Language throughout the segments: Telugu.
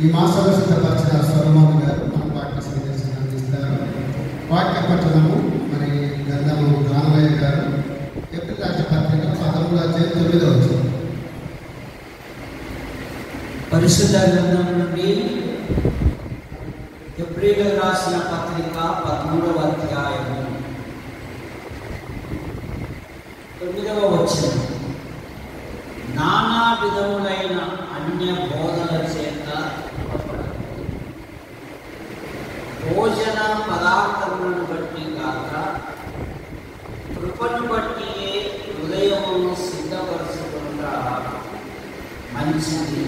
ఈ మాసంలో సిద్ధపరిచిన సొలొమోను గారు మన వాక్య సందేశం అందిస్తారు. వాక్య పట్టణము మరి గంధము రామయ్య గారు ఏప్రిల్ రాష్ట్ర పత్రిక 13:9. పరిశుద్ధ గ్రంథం నుండి ఏప్రిల్ రాసిన పత్రిక 13వ అధ్యాయము 9వ వచనం. నానా విధములైన అన్య బోధల చేత భోజన పదార్థములను బట్టి కాక కృపను బట్టి హృదయమును సిద్ధపరచుకుంటా మంచిది.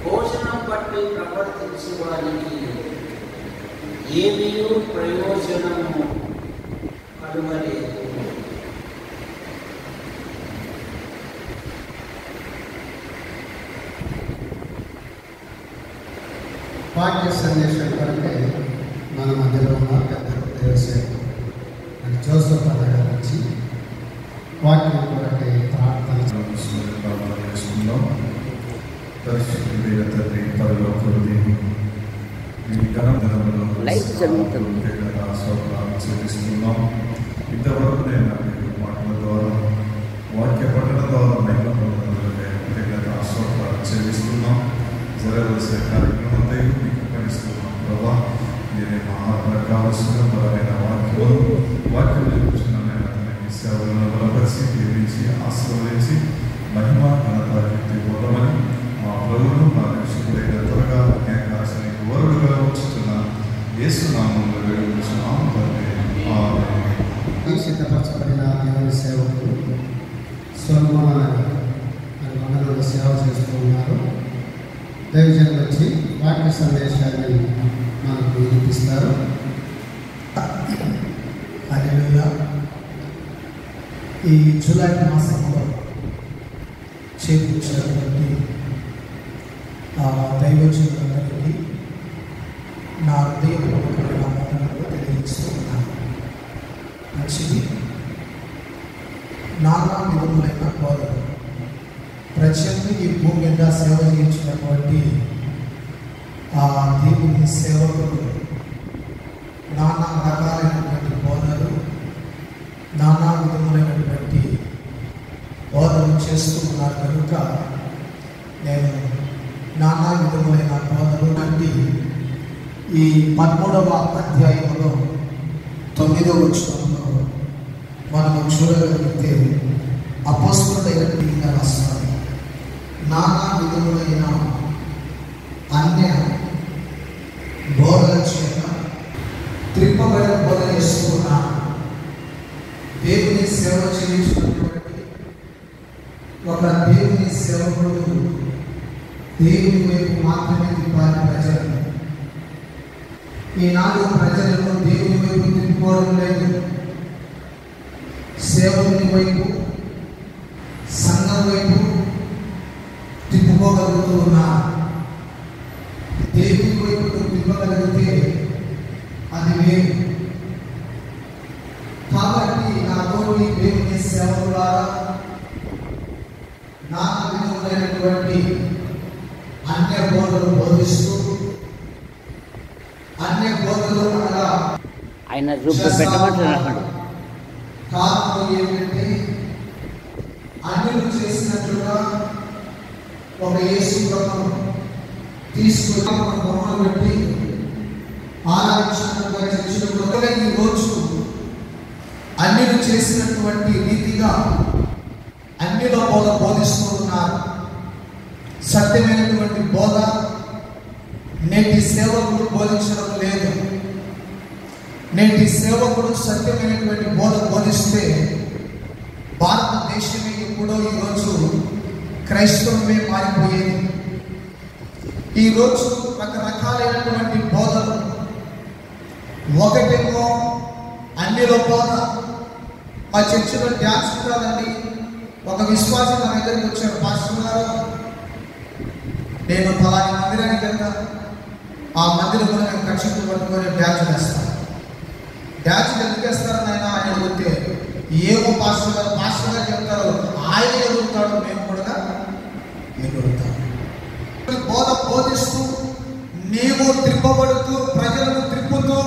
భోజనం బట్టి ప్రవర్తించే వారికి ఏమీ ప్రయోజనము కలుగలేదు. వాక్య సందేశం కొరకే మన మధ్యలో ఉన్న పెద్ద దేవసేవకుడు జోసెఫ్ అన్న నుంచి వాక్యం కొరకే ప్రార్థన చేసుకుందాం. పరిశుద్ధుడైన తండ్రి, పరలోకపు మీ ఘనములను చెల్లిస్తున్నాం. ఇంతవరకు నేను మాటల ద్వారా వాక్య పఠన ద్వారా మహిళ చెల్లిస్తున్నాం. జరగవలసిన కార్యక్రమం అంతా మీకు పనిస్తున్నాం. ప్రభా, నేను మా ఆత్మ కావలసిన బలమైన వాక్యం చూస్తున్నాను. అతనికి సేవలను బలపరిచి దీవించి ఆశీర్వదించి మహిమ ఘనత కీర్తి పొందమని మా ప్రభువును నా రక్షకుడైన త్వరగా న్యాయకాశానికి వరుడుగా ఉంచుతున్న యేసు నామములో వేడుకొనుచున్నాము తండ్రి. ఆమేన్. సిద్ధపరచబడిన దేవుని సేవకులు సొలొమోను అని మండలంలో సేవ చేస్తూ ఉన్నారు. దైవజనులు వచ్చి వాక్య సందేశాన్ని మనకు వినిపిస్తారు. హల్లెలూయా. ఈ జూలై మాసంలో చేకూర్చినటువంటి దైవజనులందరికీ నా హృదయపూర్వకమైన వందనాలు తెలియజేస్తూ ఉన్నాను. మంచిది. నానా విధములైన బోధలు ప్రజల్ని ఈ భూమి మీద సేవ చేయించినటువంటి ఆ దేవుని సేవకులు నానా రకాలైనటువంటి బోధలు, నానా విధములైనటువంటి బోధలు చేస్తూ ఉన్నారు కనుక నేను నానా విధములైన బోధలు వంటి ఈ 13వ అధ్యాయంలో 9వ వచనంలో మనము చూడగలిగితే అపొస్తలుడైన రాస్తారు. నానా విధములైన అన్య బోధల చేత త్రిప్పబడిన బోధ చేస్తున్న దేవుని సేవ చేయించినటువంటి ఒక దేవుని సేవకుడు దేవుని వైపు మాత్రమే తిప్పాలి ప్రజలు. ఈనాడు ప్రజలను దేవుని వైపు తిప్పుకోవడం లేదు, సేవకుని వైపు, సంఘం వైపు తిప్పుకోగలుగుతూ ఉన్నారు. దేవుని వైపు తిప్పగలిగితే అది వేరు. కాబట్టి నాతోటి దేవుని సేవల ద్వారా నాకు విధములైనటువంటి అన్య బోధలు బోధిస్తూ, అన్య బోధలు అనగా ఆయన పెట్టమంటున్నాడు. కారణం ఏమిటంటే అన్యులు చేసినట్లుగా ఒక యేసు ప్రభువును తీసుకుని బొమ్మలు పెట్టి ఆరాధించినట్లుగా చర్చిలో ఈ రోజు అన్యులు చేసినటువంటి రీతిగా అన్యుల బోధ బోధిస్తూ ఉన్నారు. సత్యమైనటువంటి బోధ నేటి సేవకుడు బోధించడం లేదు. నేటి సేవకుడు సత్యమైనటువంటి బోధ బోధిస్తే భారతదేశమే ఎప్పుడో ఈరోజు క్రైస్తవమే మారిపోయేది. ఈరోజు రకరకాలైనటువంటి బోధలు, ఒకటేమో అన్నిలో బోధ. మా చర్చిలో డ్యాన్స్ కాదండి, ఒక విశ్వాసం నా దగ్గరికి వచ్చాడు, పాస్టర్ గారు నేను ఫలాని మందిరానికి వెళ్తాను, ఆ మందిరంలో నేను కక్షలు పట్టుకొని డ్యాన్స్ వేస్తాను. డ్యాన్స్ ఎందుకు వేస్తారని ఆయన అడిగితే ఏమో పాస్టర్ గారు చెప్తారు, ఆయన ఎదుగుతాడు, మేము కూడా ఎదుగుతాం. బోధ బోధిస్తూ నీవు త్రిప్పబడుతూ ప్రజలను త్రిప్పుతూ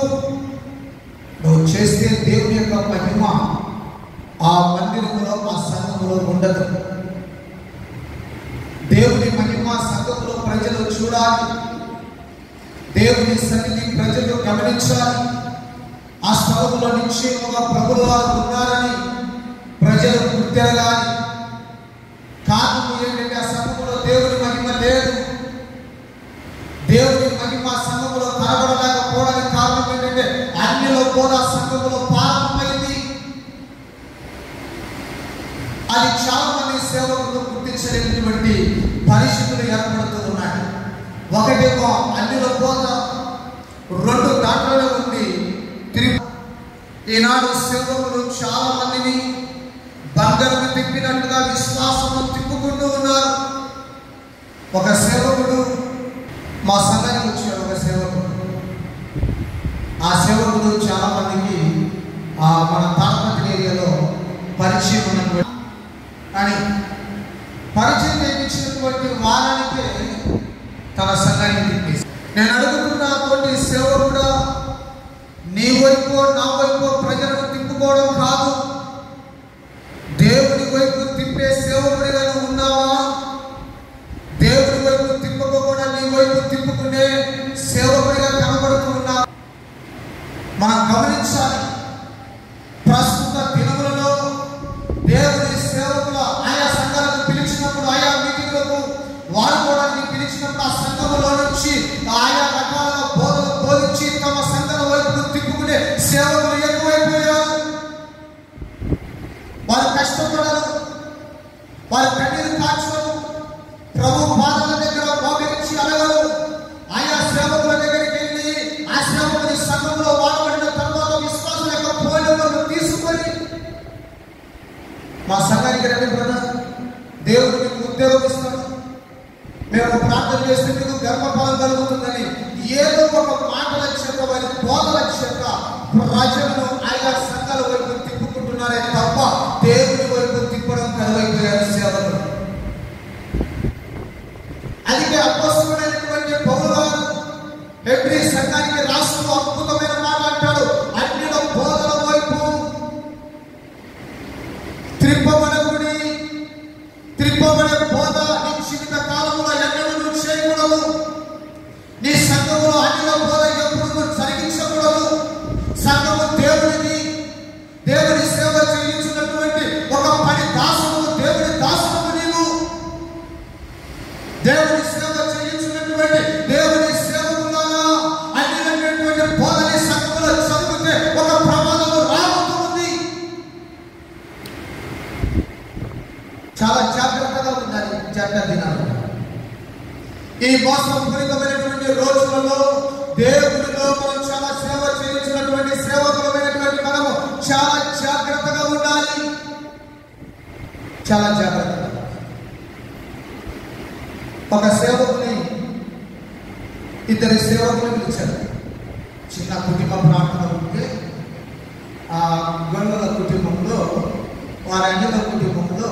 నువ్వు చేస్తే దేవుని యొక్క మహిమ ఆ మందిరంలో, ఆ సంఘంలో ఉండదు. దేవుని మహిమ సంఘంలో ప్రజలు చూడాలి, దేవుని సన్నిధి ప్రజలు గమనించాలి. ఆ స్థలంలో నిశ్చయముగా ప్రభువు వారు ఉన్నారని ప్రజలు గుర్తెరగాలి. కారణం ఏంటంటే ఆ సంఘంలో దేవుని మహిమ లేదు. దేవుని మహిమ సంఘంలో కనబడలేకపోవడానికి కారణం ఏంటంటే అన్నిలో కూడా సంఘంలో ప్రారంభమైంది. అది చాలా మంది సేవకులు గుర్తించలేనటువంటి పరిస్థితులు ఏర్పడుతూ ఉన్నాయి. ఒకటేమో అన్నిలో బోధ, రెండు దాంట్లోనే ఉంది. ఈనాడు సేవకులు చాలా మందిని బంగారం తిప్పినట్టుగా విశ్వాసము తిప్పుకుంటూ ఉన్నారు. ఒక సేవకుడు మా సంఘానికి వచ్చాడు. ఒక సేవకుడు, ఆ సేవకుడు చాలా మందికి మన తాడపత్రి ఏరియాలో పరిచయం ఉన్నటువంటి, కానీ పరిచయం చేయించినటువంటి వారానికే తన సంఘానికి తిప్పేసి, నేను అడుగుతున్నటువంటి సేవకుడా, నీ వైపు నా వైపు ప్రజలను తిప్పుకోవడం కాదు, దేవుని వైపు తిప్పే సేవకుడిగా ఉన్నావా? దేవుని వైపు తిప్పకుండా నీ వైపు తిప్పుకునే సేవకుడిగా కనబడుతూ ఉన్నావు. మనం గమనించాలి. ప్రస్తుత దినములలో దేవుని సేవకులు ఆయా సంఘాలకు పిలిచినప్పుడు, ఆయా మీటింగ్లకు వాడుకోవడానికి పిలిచినప్పుడు ఆ సంఘములో నుంచి ఆయా రకాల బోధలు బోధించి తమ సంఘాల వైపు తిప్పుకునే సేవకులు ఎక్కువైపోయారు. వారు కష్టపడరు, వారు కన్నీరు కాచరు, ప్రభు పాదాల దగ్గర మోకరించి అడగరు. ఆయా సేవకుల దగ్గరికి వెళ్ళి ఆ సేవకుని సంఘంలో వాడబడిన తర్వాత విశ్వాసం యొక్క పోలికలను తీసుకొని మా సంఘానికి రండి బ్రదర్, దేవుడు మీకు ఉద్యోగం ఇస్తాడు, మేము ప్రార్థన చేస్తే మీకు గర్భఫలం కలుగుతుందని ఏదో ఒక మాటల చేత, వారి బోధల చేత ప్రజలను ఆయా సంఘాల వైపు తిప్పుకుంటున్నారే తప్ప దేవుని వైపు తిప్పడం కరువైపోయారు సేవకులు. అందుకే అపోస్తలుడైనటువంటి పౌలు గారు హెబ్రీ సంఘానికి రాస్తూ అద్భుతమైన మాట అంటాడు, అన్యుల బోధల వైపు త్రిప్పబడకుడి, త్రిప్పబడే బోధ నీ జీవిత కాలంలో ఎన్నడూ చేయకూడదు. నీ సంఘంలో అన్యుల బోధ ఎప్పుడు జరిగించకూడదు. సంఘము దేవుడిని, దేవుని సేవ చేయించినటువంటి ఒక పని దాసుడు, దేవుని దాసుడు నీవు. దేవుని సేవ చేయించినటువంటి దేవుని సేవకులారా, అన్యులైనటువంటి బోధని సంఘంలో చదివితే ఒక ప్రమాదం రాబోతుంది. చాలా జాగ్రత్తగా ఉండాలి. దినాలు ఈ మోసపూరితమైనటువంటి రోజులలో దేవుడిలో మనం చాలా సేవ చేయించినటువంటి సేవకులమైనటువంటి మనము చాలా జాగ్రత్తగా ఉండాలి. చాలా జాగ్రత్తగా. ఒక సేవకుని ఇద్దరి సేవకులు పిలిచారు. చిన్న కుటుంబ ప్రార్థన ఉంటే ఆ గొల్లల కుటుంబంలో, వారి అన్యుల కుటుంబంలో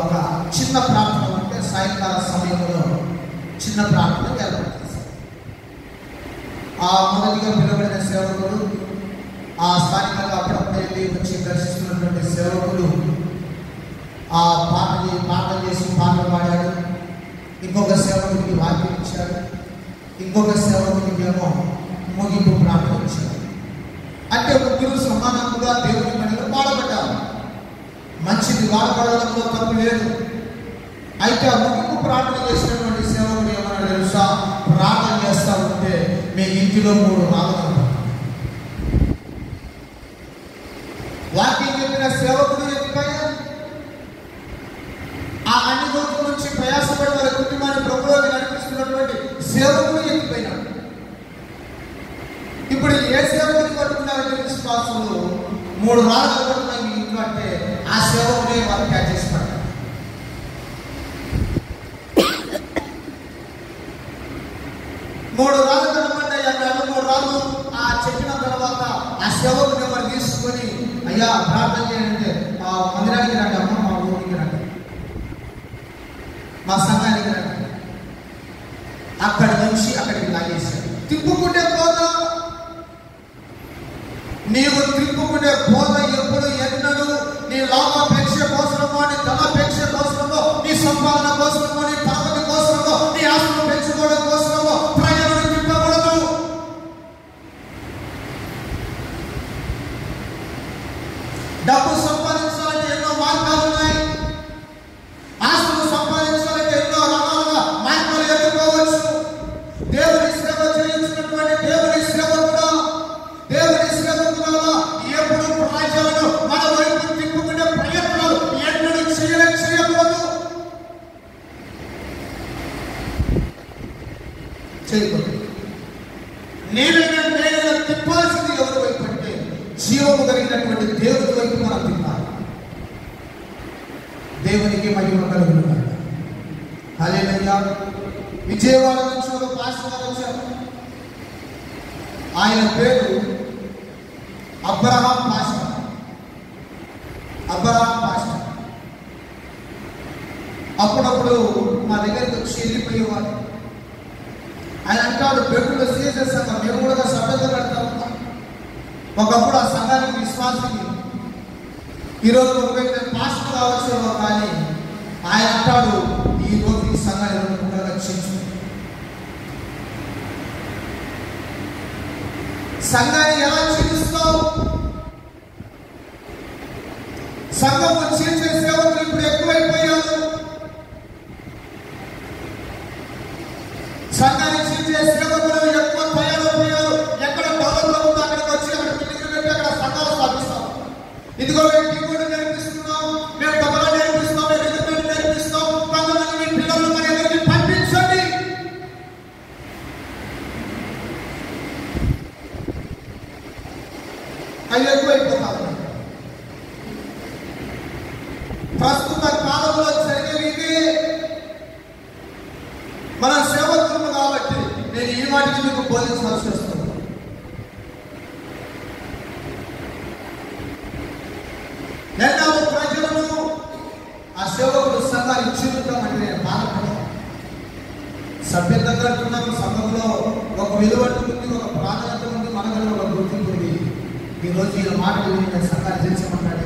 ఒక చిన్న ప్రార్థన ఉంటే సాయంకాల సమయంలో చిన్న ప్రార్థన ఏర్పాటు చేశారు. ఆ మొదటిగా పిలువబడిన సేవకులు, ఆ స్థానికంగా అప్పుడప్పుడు వెళ్ళి వచ్చి దర్శిస్తున్నటువంటి సేవకులు ఆ పాటలు చేసి పాటలు పాడాడు. ఇంకొక సేవకుడికి వాక్యం ఇచ్చాడు. ఇంకొక సేవకుడికి ఏమో ముగింపు ప్రార్థన ఇచ్చాడు. అంటే ముగ్గురు సమానంగా దేవుని పనిలో పాడబడ్డారు. మంచిది, వాడబడడంలో తప్పు లేదు. అయితే ఆ ముగింపు ప్రార్థన చేసినటువంటి సేవకుడు ఏమన్నా తెలుసా? ప్రార్థన చేస్తా ఉంటే మీ ఇంటిలో 3 రాళ్ళు. వాక్యం చెప్పిన సేవకుడు ఎత్తిపోయా, ఆ అన్ని రోజుల నుంచి ప్రయాసపడి వారి కుటుంబాన్ని ప్రభువులోకి నడిపిస్తున్నటువంటి సేవకుడు ఎత్తిపోయినాడు. ఇప్పుడు ఏ సేవకుని పట్టుకున్నారంటే విశ్వాసులు 3 రాళ్ళు పట్టుకున్నాయి మీ ఇంట్లో అంటే ఆ సేవకుడే వారు క్యాచ్ చేసి పడ్డారు. మూడు రాళ్ళు కనపడ్డాయి అన్నాడు. 3 రాళ్ళు ఆ చెప్పిన తర్వాత ఆ సేవకుని ఎవరు తీసుకొని, అయ్యా ప్రార్థన చేయండి, ఆ మందిరానికి రండి, అమ్మ మా ఊరికి రండి, మా సంఘానికి రండి. అక్కడి నుంచి అక్కడికి లాగేశాడు. తిప్పుకుంటే పోద, నీవు తిప్పుకునే బోధ ఎప్పుడు ఎన్నడూ నీ లాభాపేక్ష కోసమో, నీ ధనాపేక్ష కోసమో, నీ సంపాదన కోసమో, నీ పరపతి కోసమో, నీ ఆస్తులు పెంచుకోవడం కోసమో ప్రజలను తిప్పకూడదు. డబ్బు సంపాదించాలంటే ఎన్నో మార్గాలు ఉన్నాయి. ఆస్తులు సంపాదించాలంటే ఎన్నో రకాలుగా మార్గాలు ఎదుర్కోవచ్చు. దేవుని సేవ చేయించినటువంటి దేవుని సేవకుడా, దేవుని సేవకుల ఎప్పుడు ప్రజలను మన వైపు తిప్పుకునే ప్రయత్నాలు ఎన్నడూ చేయకూడదు. నేనైనా తిప్పాల్సింది ఎవరి వైపు అంటే జీవము కలిగినటువంటి దేవుని వైపు మనం తిప్పాలి. దేవునికి మహిమ కలుగును. హల్లెలూయా. విజయవాడ నుంచి ఒక పాస్టర్ వచ్చారు. ఆయన పేరు అబ్రహాం పాస్టర్. అప్పుడప్పుడు మా దగ్గరికి వచ్చి వెళ్ళిపోయేవాడు. ఆయన అంటాడు, బెడ్లో సీజర్ సంఘం మేము కూడా సభ్యత పెడతా ఉంటాం. ఒకప్పుడు ఆ సంఘానికి విశ్వాసిని, ఈరోజు ఒక వ్యక్తి పాస్టర్ కావచ్చేమో, కానీ ఆయన అంటాడు, ఈ రోజు ఈ సంఘాన్ని రక్షించు. సంఘాన్ని ఎలా చీలుస్తావు? సంఘము చీల్చే సేవకులు ఇప్పుడు ఎక్కువైపోయారు. సంఘాన్ని చీల్చే సేవకులు ఎక్కువ తయారైపోయారు. ఎక్కడ డెవలప్ ఉందో అక్కడికి వచ్చి అక్కడ బిల్డింగ్లు పెట్టి అక్కడ సంఘాలు స్థాపిస్తాం. ఇదిగో మేము కీబోర్డు నేర్పిస్తున్నాం, మేము తబలా నేర్పిస్తాం, మేము రిథమ్ నేర్పిస్తాం, కొంతమంది మీ పిల్లలు మన దగ్గరికి పంపించండి. అవి ఎక్కువైపోతారు. ప్రస్తుత కాలంలో జరిగేవి మన సేవకులు కాబట్టి నేను ఈ వాటికి మీకు బోధించాల్సి వస్తుంది. రెండవ ప్రజలను ఆ సేవకుడు సంఘాన్ని ఇచ్చిద్దామంటే నేను బాధపడతాను. సభ్యతంగా అంటున్నాను, సంఘంలో ఒక విలువ ఉంది, ఒక ప్రాధాన్యత ఉంది, మనలో ఒక గుర్తింపు ఉంది. ఈరోజు ఈ మాటలు నేను సంఘాన్ని చేర్చమన్నాడు.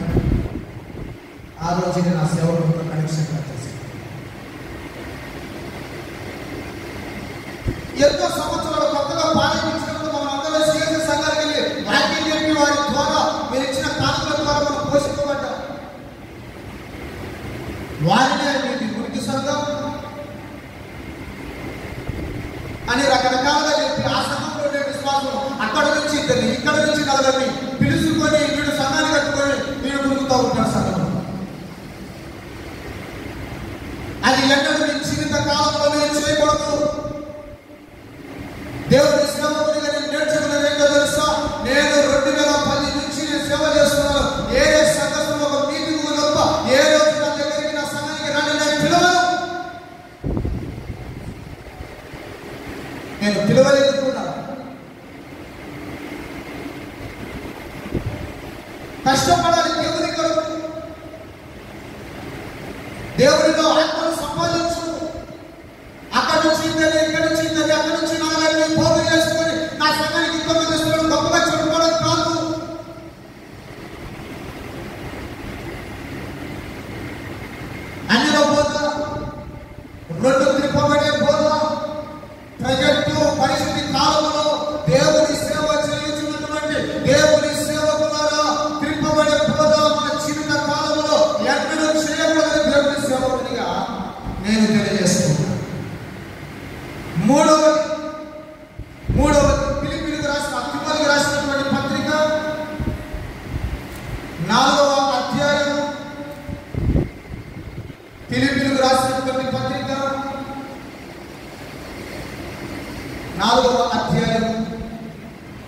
ఆ రోజు నేను ఆ సేవకుడితో కనెక్షన్ చేశాను. ఎంతో సంవత్సరాలు కొత్తగా పాలించినప్పుడు మనం అందరూ చేసే సంఘానికి వెళ్ళి వాక్యం చెప్పి వారి ద్వారా మీరు ఇచ్చిన కానుకల ద్వారా మనం పోషింపబడ్డాం. వారినే మీది గురికి సంఘం అని రకరకాలుగా చెప్పి ఆ సంఘంలో విశ్వాసం అక్కడ నుంచి ఇద్దరిని, ఇక్కడ నుంచి నలుగురిని పిలుచుకొని వీడు సంఘాన్ని కట్టుకొని వీడు గురుకుతూ ఉంటాడు సంఘం. అది ఎన్నడూ మీ జీవిత కాలంలో మీరు చేయకూడదు. దేవుని సేవకుడిగా నేను నేర్చుకున్నది ఏంటో తెలుసా? నేను 2010 నుంచి నేను సేవ చేస్తున్నాను. ఏ సంఘంలో ఒక మీటింగ్ తప్ప కష్టపడాలి దేవుని కొరకు. దేవునిలో ఆత్మను సంపాదించు. అక్కడి నుంచి ఇంతది, ఇక్కడి నుంచి ఇంతది, అక్కడి నుంచి నాలుగు పోగు చేసుకొని నా సంఘానికి ఇంకొక గొప్పగా చెప్పుకోవడం కాదు. అన్నిలో బోధ, రెండు త్రిప్పబడే బోధ, ప్రజెక్టు పరిస్థితి కాలంలో దేవుని సేవ చేయించినటువంటి దేవుని సేవకులారా, త్రిప్పబడే బోధ మన చిన్న కాలంలో ఎన్నడూ చేయకూడదు దేవుని సేవకునిగా నేను తెలియజేస్తున్నాను. మూడవది ఫిలిప్పీయులకు రాసినటువంటి పత్రిక 4వ అధ్యాయం. ఫిలిప్పీయులకు రాసినటువంటి పత్రిక 4వ అధ్యాయం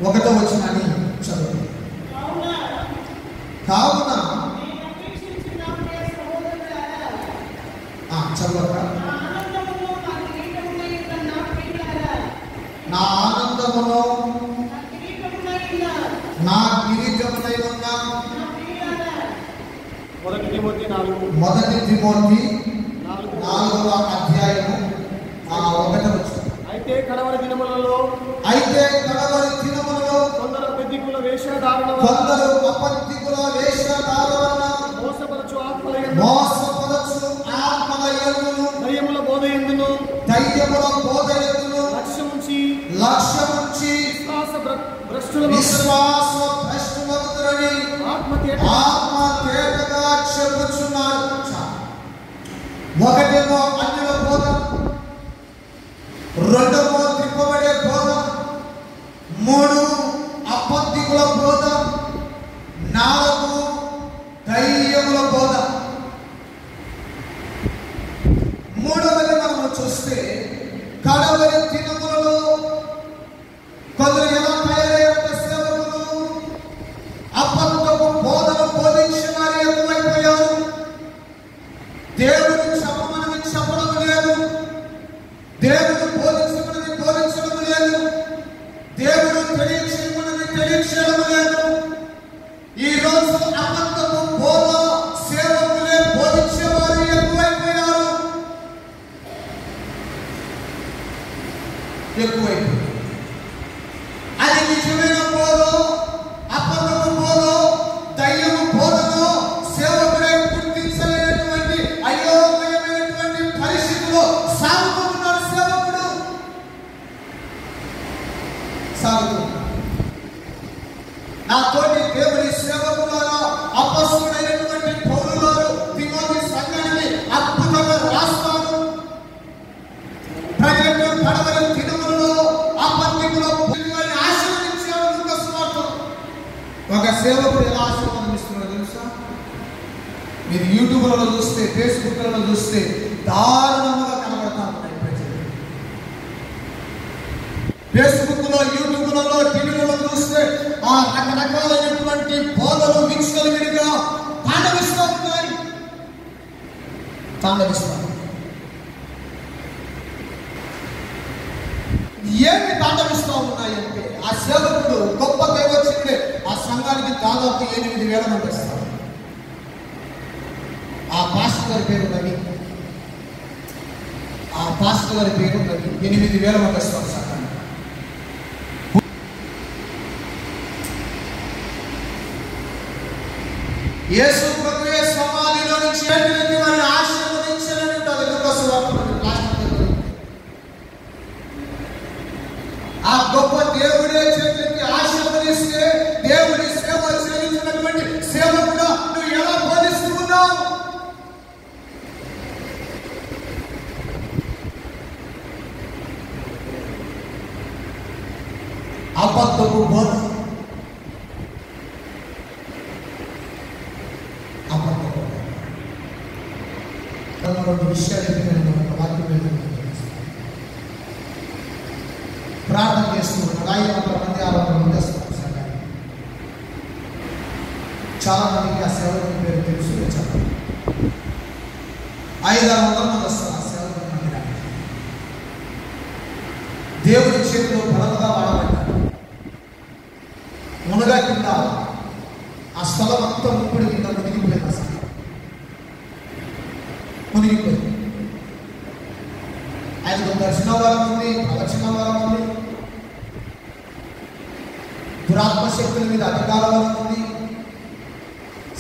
1వ వచనాన్ని చదువు. కావున చదవక నా ఆనందమును నా కిరీటమునై ఉన్న 1 తిమోతి 4వ అధ్యాయము 1వ వచనం. అయితే కడవరి దినములలో కొందరు అబద్ధికుల వేషధారణ మోసపరచు ఆత్మల యందును దయ్యముల బోధ యందును లక్ష్యముంచి విశ్వాస భ్రష్టులగుదురని ఆత్మతేటగా చెప్పుచున్నారు. ఒకటేమో అన్యుల బోధ, రెండవ త్రిప్పబడే బోధ, 3 అబద్ధికుల బోధ, 4 దయ్యముల బోధ. మూడవది మనము చూస్తే కడవరి దినములలో కొందరు ఎలా తయారయ్యారంటే సేవకులు అబద్ధపు బోధను బోధించే వారు ఎక్కువైపోయారు. దేవుడు చెప్పమని చెప్పడం లేదు, దేవుడు బోధించడం లేదు, దేవుడు తెలియచేయడం లేదు. ఈ రోజు అబద్ధపు బోధ సేవకులే బోధించేవారు ఎక్కువైపోయారు. అది నిజమైన బోధ, అబద్ధపు బోధ, దయ్యము బోధను సేవకులే గుర్తించలేనటువంటి అయోమయమైనటువంటి పరిస్థితిలో సాగుతున్నారు. సేవకుడు సాగుతున్నారు. నా తోటి దేవుని సేవకులారా, అపొస్తలుడైనటువంటి పౌలు గారు తిమోతి సంఘానికి అద్భుతంగా రాస్తాడు. ప్రజలు కడవరి దినములలో అబద్ధికుల బోధనని ఆశీర్వదించాడు లూకాసు వార్తలో. ఒక సేవకుడు ఎలా ఆశీర్వాదమిస్తున్నాడో తెలుసా? మీరు యూట్యూబ్లలో చూస్తే, ఫేస్బుక్లలో చూస్తే దారుణంగా కనబడతా ఉన్నాయి ప్రజలు. ఫేస్బుక్లో, యూట్యూబ్లలో, టీవీలలో చూస్తే ఆ రకరకాలైనటువంటి బోధలు మిక్స్లు విడిగా తాండవిస్తూ ఉన్నాయి. ఏమి తాండవిస్తూ ఉన్నాయంటే, ఆ సేవకుడు గొప్ప దైవజనుడే ఆ సంఘానికి దాదాపు 8,000 మంది వస్తారు. ఆ పాస్టర్ గారి పేరు రవి. 8,000 మంది వస్తారు సంఘానికి. యేసు ప్రభువే సమాధిలో నుంచి వారిని ఆశీర్వదించాలని ఉంటుంది లూకాసు వార్తలో. ఆ గొప్ప దేవుడే చేతులకి ఆశీర్వదిస్తే దేవుడి సేవ చేయించినటువంటి సేవకుడు నువ్వు ఎలా బోధిస్తూ ఉన్నావు? అబద్ధపు బోధ, విషయాలు ప్రార్థన చేస్తున్నారు. 500 మంది 600 మంది వస్తారు సంఘానికి. చాలా మందికి ఆ సేవకుని పేరు తెలుసు. 500-600 మంది వస్తారు ఆ సేవకుని మందిరానికి. దేవుని చేతిలో బలంగా వాడబడ్డారు. మునగా కింద ఆ ఆ స్థలం అంతా ముప్పుడు కింద మునిగిపోయింది. అసలు మునిగిపోయింది. ఆయనకు దర్శన వరం ఉంది, ప్రవచన వరం ఉంది, దురాత్మ శక్తుల మీద అధికార వరం ఉంది,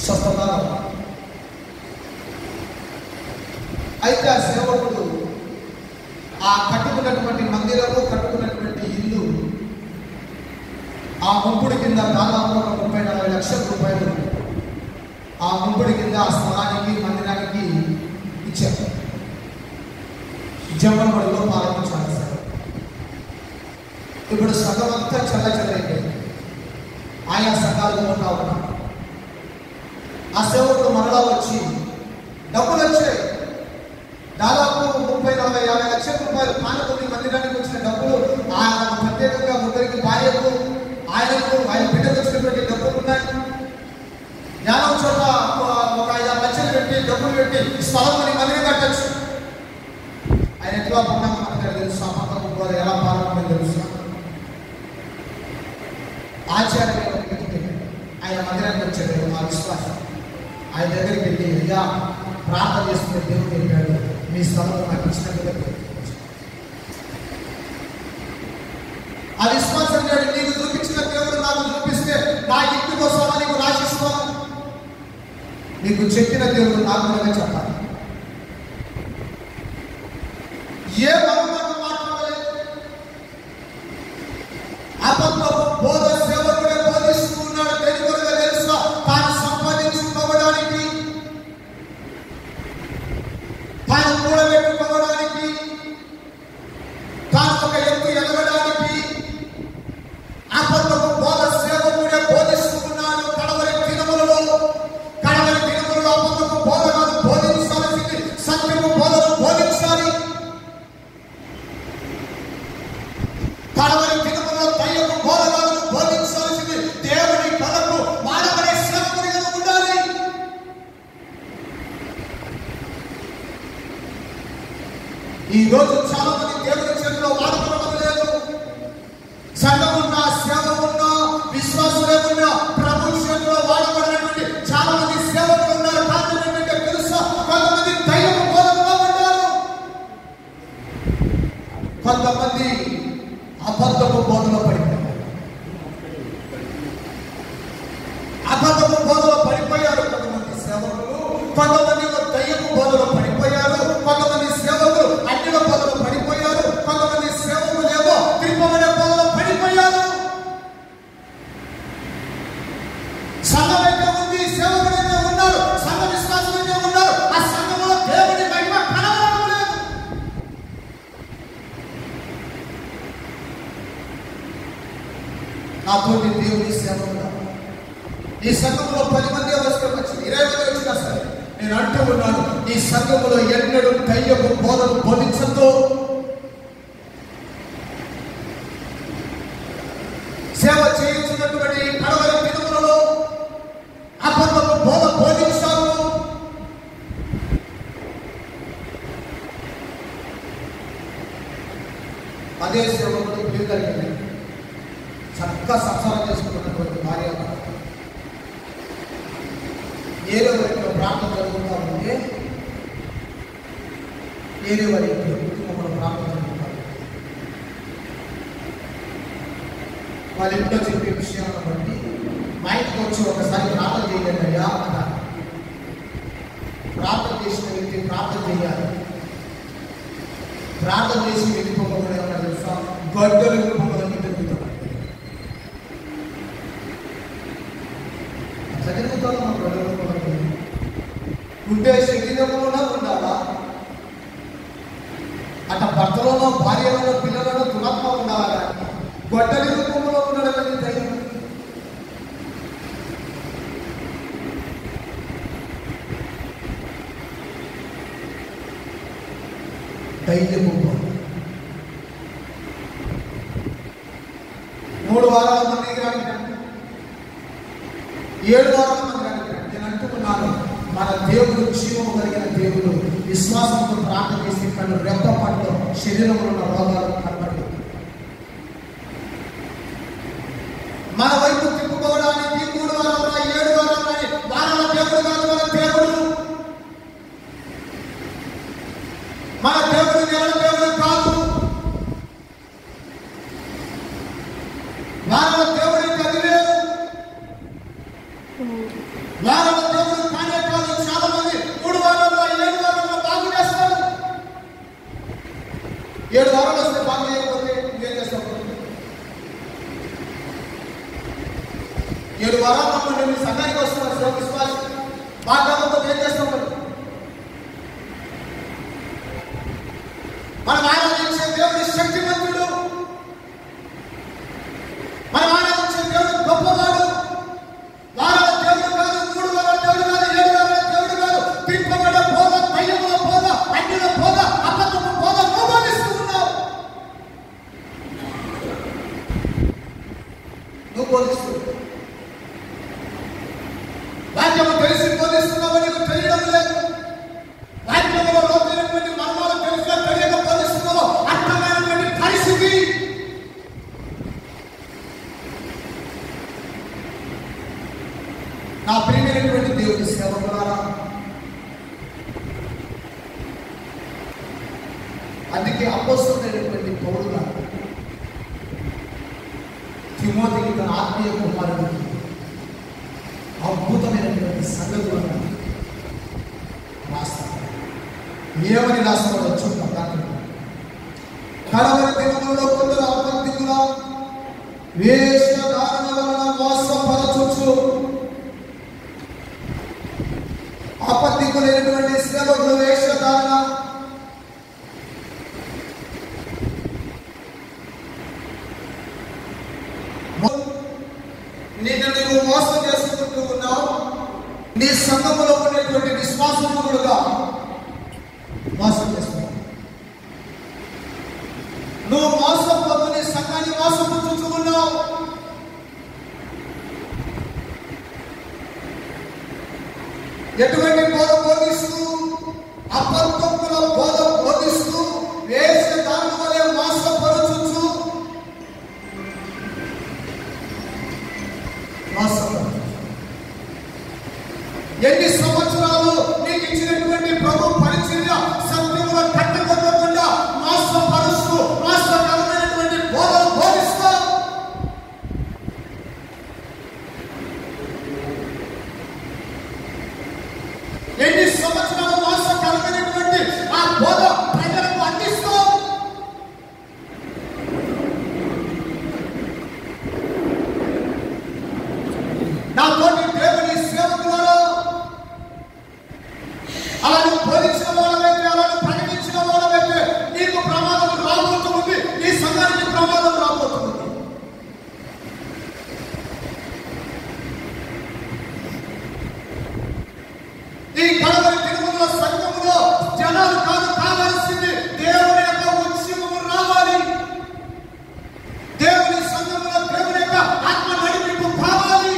స్వస్థత వరం. అయితే ఆ సేవకుడు ఆ కట్టుకున్నటువంటి మందిరము, కట్టుకున్నటువంటి ఇల్లు ఆ ముంపుడి కింద దాదాపు 30-40 లక్షల రూపాయలు ఆ ముంపుడి కింద ఆ స్థలానికి, మందిరానికి ఇచ్చారు. జమ్మడిలో పాల్గొంచాలి సార్. ఇప్పుడు సగం అంతా చల్లచల్లైపోయింది. ఆయా సంఘాలు ఉంటా ఉన్నాం. ఆ సేవకుడు మరలా వచ్చి డబ్బులు వచ్చాయి. దాదాపు 30-40-50 లక్షల రూపాయలు కానుకొని మందిరానికి వచ్చిన డబ్బులు ఆయన ప్రత్యేకంగా ముగ్గురికి, భార్యకు, ఆయనకు, ఆయన బిడ్డకు వచ్చినటువంటి డబ్బులు ఉన్నాయి. జ్ఞానం చోట ఒక 5-6 లక్షలు పెట్టి, డబ్బులు పెట్టి స్థలం కొని మందిరం కట్టచ్చు. ఆయన ఎట్లా పుణ్యం మనకు తెలుసు, అమ్మకం ఎలా పాల్గొనడం తెలుసు. ఆచార్య ఆయన మందిరానికి వచ్చాడు. ఆ విశ్వాసం ఆయన దగ్గరికి వెళ్ళి, అయ్యా ప్రార్థన చేసుకునే దేవుడు చెప్పాడు, మీ స్థలం నాకు ఇచ్చినట్టుగా. ఆ విశ్వాసం అన్నాడు, నీకు చూపించిన దేవుడు నాకు చూపిస్తే నా ఇంటి కోసం నీకు రాసిస్తాను. నీకు చెప్పిన దేవుడు నాకు కూడా చెప్పాలి. ఏ మగులకు మాట్లాడలేదు. అబద్ధపు బోధ సేవకుడే బోధిస్తూ ఉన్నాడు. దేనికొరగా తెలుసా? తాను సంపాదించుకోవడానికి, తాను కూడబెట్టుకోవడానికి, తాను ఒక ఎత్తు ఎదగడానికి అబద్ధపు బోధ సేవకుడే బోధిస్తూ ఉన్నాడు. కడవరి దినములలో అబద్ధపు బోధ కాదు బోధించాల్సింది, సత్యము బోధను బోధించాలి. కడవరి దినములలో దయ్యపు బోధలను బోధించాల్సింది, దేవుని కొరకు వాడబడే సేవకుడిగా ఉండాలి. ఈ రోజు చాలా మంది దేవుని చేతిలో వాడబడడం లేదు. సంఘం ఉన్నా, సేవ ఉన్నా, విశ్వాసులే ఉన్నా, ప్రభు చేతిలో వాడబడినటువంటి చాలా మంది సేవకులు ఉన్నారు. కారణం ఏంటంటే తెలుసా? కొంతమంది దయ్యపు బోధనలో ఉంటారు, కొంతమంది అబద్ధపు బోధలో పడిపోయారు. అబద్ధపు బోధలో పడిపోయారు కొంతమంది సేవకులు, కొంతమంది దయ్యపు బోధలో పడిపోయారు, కొంతమంది సేవకులు అన్యుల బోధలో పడిపోయారు, కొంతమంది సేవకులు ఏమో త్రిపమనే బోధలో పడిపోయారు. సంఘమైతే ఉంది, సేవకుడైతే ఉన్నారు, సంఘ విశ్వాసులైతే ఉన్నారు. ఆ సంఘంలో దేవుని మహిమ కనబడడం లేదు. నాతోటి దేవుని సేవకుడు ఈ సంఘంలో 10 మంది వస్తే వచ్చి 20 మంది వచ్చినా సరే నేను అంటూ ఉన్నాను, ఈ సంఘంలో ఎన్నడూ దయ్యపు బోధను బోధించద్దు. సేవ చేయించినటువంటి కడవరి దినములలో అబద్ధపు బోధ బోధించారు. అదే సేవకుడు ఇల్లు కలిగింది, చక్కగా సంసారం చేసుకున్నటువంటి భార్య ఏదో వరకు ప్రాంతం జరుగుతూ ఉంటే ఏదో వరకు కుటుంబంలో ప్రాంతం జరుగుతారు. వాళ్ళ ఇంట్లో చెప్పే విషయాలను బట్టి మా ఇంటికి వచ్చి ఒకసారి ప్రార్థన చేయండి అయ్యా అన్నారు. ప్రార్థన చేసిన వ్యక్తి ప్రార్థన చేయాలి. ప్రార్థన చేసి వెళ్ళిపోకుండా ఏమన్నా తెలుసా? గడ్డలు వెళ్ళిపోవడానికి తిరుగుతాం. చదువుతాను మా గడ్డలు ఉండే శరీరంలోనే ఉండాలా? అట భర్తలోనో, భార్యలోనో, పిల్లలలో దురాత్మ ఉండాలా? కానీ గొడ్డలి రూపంలో ఉండడం అనేది ధైర్యం. ధైర్యము 3 వారాల మంది రానికి 7 వారాల మంది రానికి నేను అంటున్నాను, మన దేవుడు జీవము కలిగిన దేవుడు. విశ్వాసంతో ప్రార్థన చేసి కళ్ళు రెప్పపాటులో శరీరంలో ఉన్న రోగాలు కనబడి మన వైపు తిప్పుకోవడానికి 3 వారాల 7 వారాల వారాల దేవుడు కానే కాదు. చాలా మంది 3 వారాల్లో 7 వారాల్లో బాగు చేస్తారు. 7 వారాలు వస్తే బాగు చేయకపోతే నువ్వేం చేస్తావు? 7 వారాల్లో నేను సంఘానికి వస్తున్నాను విశ్వాసం బాగా కాకపోతే ఏం చేస్తాం? మనం ఆరాధించే దేవుడి శక్తివంతుడు, మనం ఆరాధించే దేవుడు గొప్పవాడు. వారాల దేవుడు కాదు, 3 వారాల దేవుడు కాదు, 7 వారాల దేవుడు కాదు. తిప్పబడ బోధ, దయ్యముల బోధ, అన్యుల బోధ, అబద్ధపు బోధ నువ్వు బోధిస్తూ ఉన్నావు. నువ్వు బోధిస్తూ వాక్యము తెలిసి బోధిస్తున్నావు, నీకు తెలియడం లేదు. వాక్యంలో లోపైనటువంటి మర్మాలు తెలిసినా తెలియక బోధిస్తున్నావు. అర్థమైనటువంటి పరిస్థితి. నా ప్రియమైనటువంటి దేవుని సేవకులారా, అందుకే అపోస్తలుడైనటువంటి పౌలు గారు తిమోతికి తన ఆత్మీయ కుమారుడికి అద్భుతమైనటువంటి సంగతులను రాస్తారు. ఏమని రాస్తాడో చూద్దాం. కడవరి దినములలో కొందరు అబద్ధికుల వేషధారణ వలన మోసపరచుచు, అబద్ధికులైనటువంటి సేవకుల వేషధారణ నీవు మోసం చేసుకుంటూ ఉన్నావు. నీ సంఘములో ఉండేటువంటి విశ్వాసములుగా మోసం చేస్తున్నావు. నువ్వు మోసపోతూ నీ సంఘాన్ని మోసపుచ్చుతూ ఉన్నావు. ఎటువంటి బోధ బోధిస్తూ, అబద్ధముల బోధ బోధిస్తూ, వేషధారణ వలె మోసపరచుచు ఎన్ని సంవత్సరాలు నీకు ఇచ్చినటువంటి ప్రభు పరిచర్య సత్యముల కట్టకుండా మోసపరుస్తూ మోసకరమైనటువంటి బోధలు బోధిస్తూ ఎన్ని సంవత్సరాలు మోసకరమైనటువంటి ఆ బోధ ప్రజలకు అందిస్తూ నా తోటి దేవుని సేవకులలో అలాగే బోధించిన వాళ్ళమైతే, అలాగే ప్రకటించిన వాళ్ళమైతే నీకు ప్రమాదం రాబోతుంది, నీ సంఘానికి ప్రమాదం రాబోతుంది. ఈ కడవరి దినముల సంఘములో జనాలు కాదు కావాల్సింది, దేవుని యొక్క ఉత్సవము రావాలి. దేవుని సంఘములో దేవుని యొక్క ఆత్మ నడిపింపు కావాలి.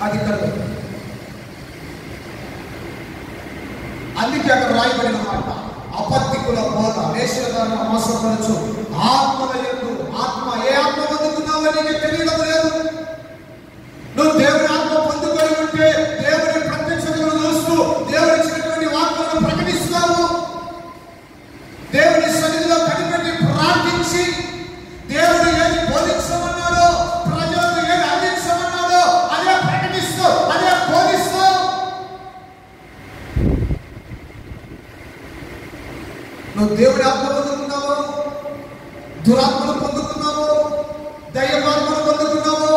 అది కడవరి. అందుకే అక్కడ రాయబడిన మాట, అబద్ధికుల బోధ వేషధారణ మోసపరచు ఆత్మల యందు. ఆత్మ ఏ ఆత్మ పొందుకున్నావో నీకు తెలియడం లేదు. నువ్వు దేవుని ఆత్మ పొందుకొని ఉంటే దేవుని ప్రత్యక్షతను చూస్తూ దేవుని ఇచ్చినటువంటి వాక్యాలను ప్రకటిస్తావు. దేవుని సన్నిధిలో కనిపెట్టి ప్రార్థించి దేవుడు ఏది బోధించమన్నాడో, ప్రజలకు ఏది అందించమన్నాడో అదే ప్రకటిస్తూ, అదే బోధిస్తూ నువ్వు దేవుని ఆత్మ పొందుకున్నావు, దురాత్మను పొందుకున్నావు, దయ్యమాత్మను పొందుకున్నావు,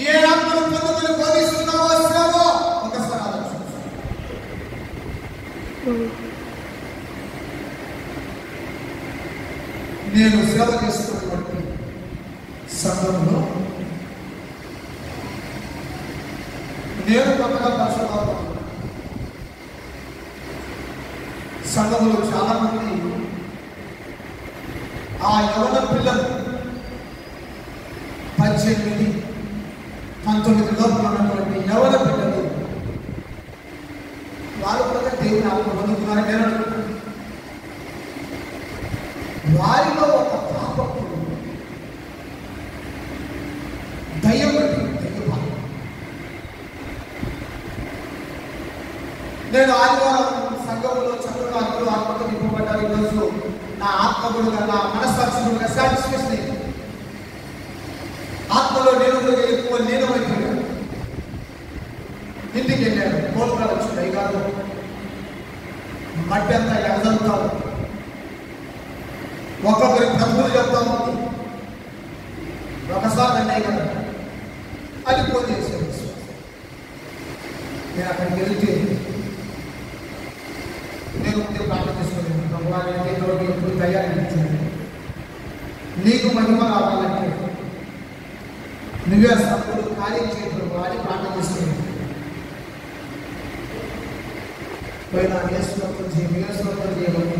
ఏ ఆత్మను పొందుకుని బోధిస్తున్నావో సేవ ఒకసారి ఆలోచించు. నేను సేవ చేస్తున్నటువంటి సంఘంలో నేను కొత్తగా పరిశుభ్రత సంఘంలో చాలా మంది ఆ యవన పిల్లలు 18, 19 లోపల ఉన్నటువంటి యవన పిల్లలు వారు కూడా దేవుని ఆత్మ పొందుతున్నారని నేను అనుకుంటున్నాను. వారిలో ఒక పాపకుడు దయ్యం నేను ఆదివారం సంఘంలో చదువులు ఆత్మతో నింపబడ్డారు. ఈరోజు నా ఆత్మగుడుగా, నా మనస్సాక్షిగా సాటిస్ఫాక్షన్ ఆత్మలో నేను ఫోన్ కాల్ వచ్చింది, అవి కాదు మట్టి అంతా ఎగదలుతారు, ఒక్కొక్కరికి ప్రభుత్వం చెప్తాము. ఒకసారి అన్నయ్య కదా అది ఫోన్ చేశాను. నేను అక్కడికి వెళ్తే నేను ప్రార్థన చేసుకున్నాను, ప్రభుత్వానికి ఎప్పుడు తయారు నీకు మహిమ రావాలంటే నువ్వే సభ్యులు కార్యం చేయడం వాడి ప్రార్థన చేసుకున్నాను. పోయిన వేసుకొత్తం చేయమని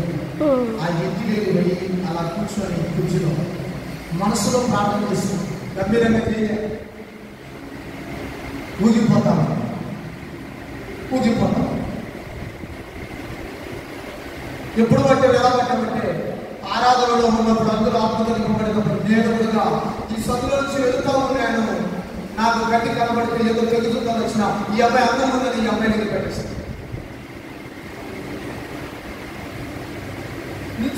ఆ ఇంటికి వెళ్ళి అలా కూర్చున్నాం, మనసులో ప్రార్థన చేస్తున్నాం, గంభీరంగా చేయాలి. ఊగిపోతాం. ఎప్పుడు పట్టే ఎలా పట్టామంటే ఆరాధనలో ఉన్నప్పుడు, అందులో ఆత్మనింపబడినప్పుడు నేను కూడా ఈ సందులో నుంచి వెళుతూ ఉన్నాను. నాకు గట్టి కనబడితే ఏదో తెలుగుతుందని వచ్చిన ఈ అబ్బాయి అందం ఉందని ఈ అమ్మాయి దగ్గర పెట్టేస్తాను.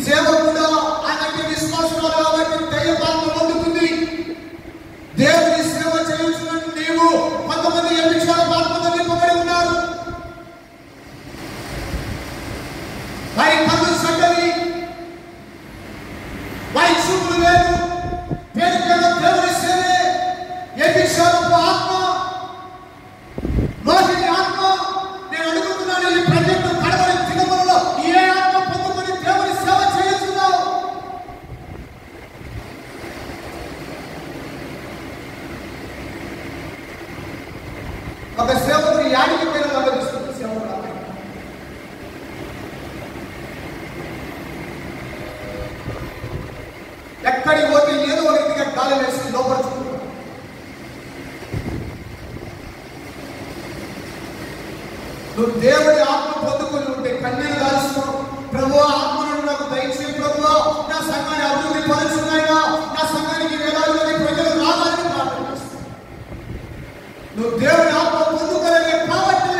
సేవ కూడా ఆయనకి విశ్వాసరాలు కాబట్టి దైవపాత్ర పొందుతుంది. దేవుని సేవ చేయించుకుని నీవు కొంతమంది ఎన్నిసార్లు పాత్రతో నింపబడి ఉన్నారు. వారి కళ్ళు సడ్డవి, వారి చూపులు లేదు, పేరుకేదో దేవుని సేవే. ఎన్నిసార్లు ఆత్మ, మోహిని ఆత్మ. నేను అడుగుతున్నాను, ఈ ప్రజెంట్ కడవరి దినములలో ఏ ఆత్మ పొందుకొని దేవుని సేవ చేయించున్నావు? ఒక సేవకుడు యాడికి పోయిన ఆలోచిస్తుంది. సేవకుడు ఎక్కడికి పోతే ఏదో ఒక రీతిగా గాలి వేసి లోపరుచుకుంటాడు. నువ్వు దేవుడి ఆత్మ పొందుకొని ఉంటే కన్నీరు కాలుస్తున్నావు. ప్రభు ఆత్మను నాకు దయచేయి, ప్రభు నా సంఘాన్ని అభివృద్ధి పరుచున్నాయినా, నా సంఘానికి వేలాది మంది ప్రజలు రావాలని ప్రార్థన చేస్తావు. నువ్వు దేవుడి ఆత్మ పొందుకోలేని కాబట్టి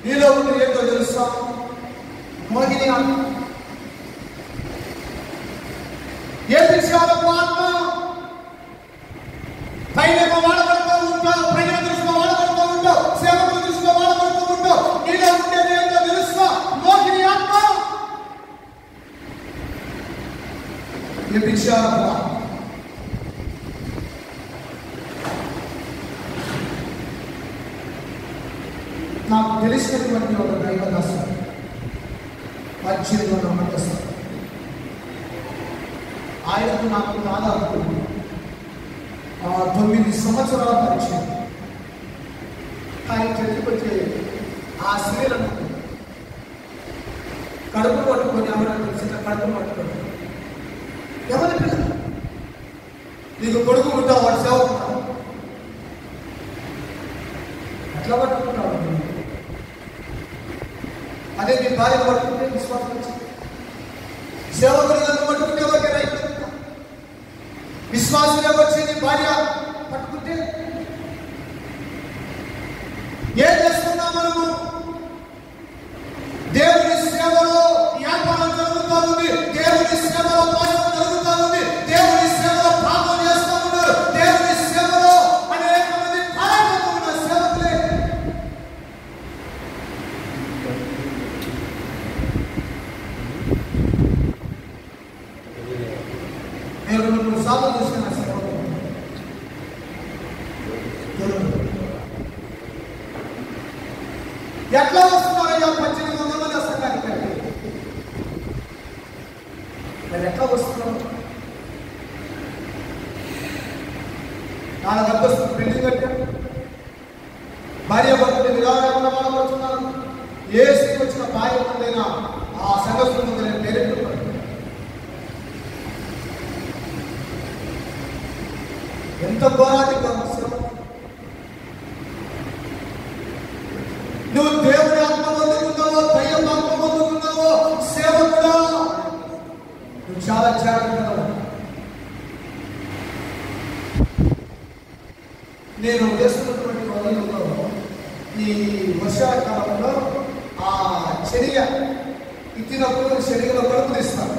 నీలో ఉండి ఏంటో తెలుసా? మోహిని ఆత్మ. ఏ విషయాలకు ఆత్మ పైన వాడబడుతూ ఉంటావు, ప్రజల దృష్టిలో వాడబడుతూ ఉంటావు, సేవకుల దృష్టిలో వాడబడుతూ ఉంటావు. నీలో ఉండేది ఏంటో తెలుసా? మోహిని ఆత్మ. ఏ విషయాలకు నాకు తెలిసినటువంటి ఒక దైవదాసు పరిచయంలో నమ్మకస్తారు. ఆయనకు నాకు దాదాపు 9 సంవత్సరాల పరిచయం. ఆయన చచ్చిపోతే ఆ స్త్రీలను కడుపు పట్టుకొని ఎవరైనా చిన్న కడుపు పట్టుకొని ఎవరి పిల్లలు నీకు కొడుకు ఉంటావు, వాడు సేవకుంటావు, ఎట్లా పట్టుకుంటావు? అదే నీ భార్య పట్టుకుంటే విశ్వాసం వచ్చింది. సేవకులు పట్టుకుంటే ఎవరికి రైతు, విశ్వాసులు వచ్చి నీ భార్య పట్టుకుంటే ఏం చేస్తున్నాం మనము? దేవుని సేవలో వ్యాపారం జరుగుతూ ఉంది, దేవుని సేవలో పాఠం జరుగుతూ ఉంది, దేవుని సేవలో ప్రార్థన చేస్తూ ఉన్నారు, దేవుని సేవలో అనేక మంది పాల్గొంటూ ఉన్న సేవకులే. నేను 2-3 సార్లు చూసిన సేవకులు ఎట్లా వస్తున్నారయ్యా? 1800 మంది సంఘానికి మరి ఎట్లా వస్తున్నారు? 4 అంతస్తులు బిల్డింగ్ కట్టారు, భార్య భర్తలు విరాళంగా బాధపడుతున్నారు. ఏ స్థితి వచ్చిన భార్య ముందైనా ఆ సంఘస్థుల ముందు నేను పేరెట్టుకున్నాను. ఎంత ఘోరాధిక నువ్వు దేవుడి ఆత్మ పొందుకున్నావో, దయ్యం ఆత్మ పొందుకున్నావో, సేవకుడా నువ్వు చాలా జాగ్రత్తగా. నేను చేస్తున్నటువంటి వదలలో ఈ వర్షాకాలంలో ఆ శనిగ ఇచ్చినప్పుడు శనిగలో కడుపు తీస్తాను.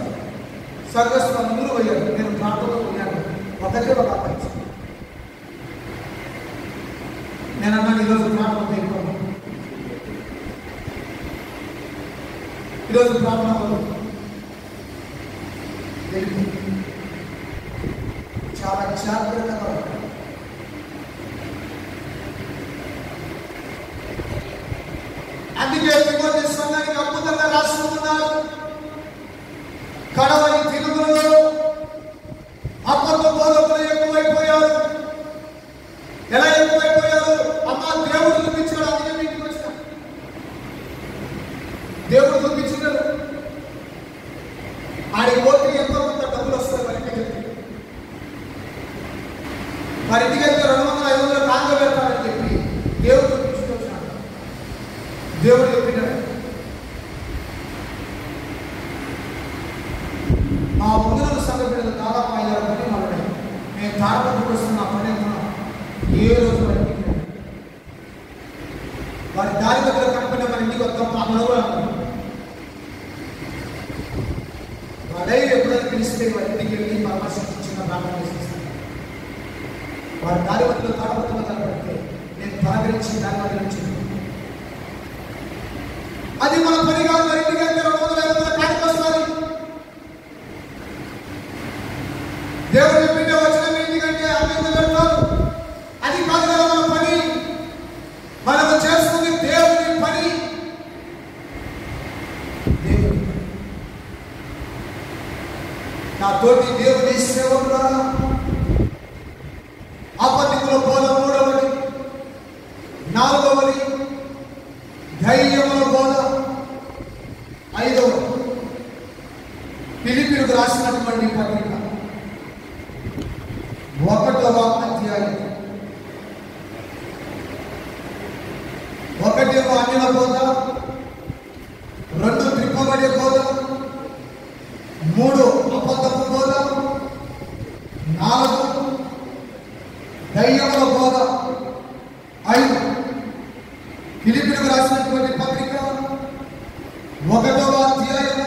సంఘస్థులు అందరూ పోయారు, నేను ప్రాంతంలో ఉన్నాను. ఒకటే ఒక నేను అన్నాను, ఈరోజు ప్రాంతం అయిపోయాను. ఈరోజు ప్రారంభంలో చాలా జాగ్రత్తగా ఉంటారు. అందుకే తిమోతి సంఘానికి అద్భుతంగా రాస్తున్నారు. కడవరి దినములలో అబద్ధ బోధకులు ఎక్కువైపోయారు. ఎలా ఎక్కువైపోయారు? అమ్మ దేవుడు చూపించాడు, అందుకే మీకు వచ్చిన దేవుడు చూపించినాడు. ఆడికి పోతే ఎంతో కొంత డబ్బులు వస్తాయి. మరి ఇంటికి వెళ్తే 200-500 కాంగ పెడతారని చెప్పి దేవుడు చూపించుకొచ్చాడు. దేవుడు చెప్పినాడు, మా ముందు సంఘ పిల్లలు దాదాపు 5-6 మంది మాట్లాడారు. నేను తాడపట్టుకు వస్తున్న పని ఏ రోజు వారి దారి దగ్గర కనపడిన మన ఇంటికి వద్దాం అందులో కూడా వాడై ఎప్పుడైనా పిలిస్తే వారి ఇంటికి వెళ్ళి పరామర్శించి చిన్న ప్రార్థన చేసేస్తాను. వారి దారి వద్ద తాడపట్టులో కనపడితే నేను పలకరించి దాని వద్ద నుంచి అది మన పని కాదు. మరి ఇంటికి వెళ్తే 200-500 కాటికి వస్తుంది. దేవుడు చెప్పింటే వచ్చిన ఎందుకంటే అభివృద్ధి పెడతారు. అది కాదు కదా మన పని. మనము చేస్తుంది దేవుని పని. దేవుని నా తోటి దేవుని సేవకులారా, అబద్ధికుల బోధ 3వది. 4వది ధైర్యముల బోధ. 5వది ఫిలిప్పీయులకు రాసినటువంటి పత్రిక 1వ అధ్యాయం. 1 అన్యుల బోధ, 2 త్రిప్పబడే బోధ, 3 అబద్ధపు బోధ, 4 దయ్యముల బోధ, 5 ఫిలిప్పీయులకు రాసినటువంటి పత్రిక 1వ అధ్యాయం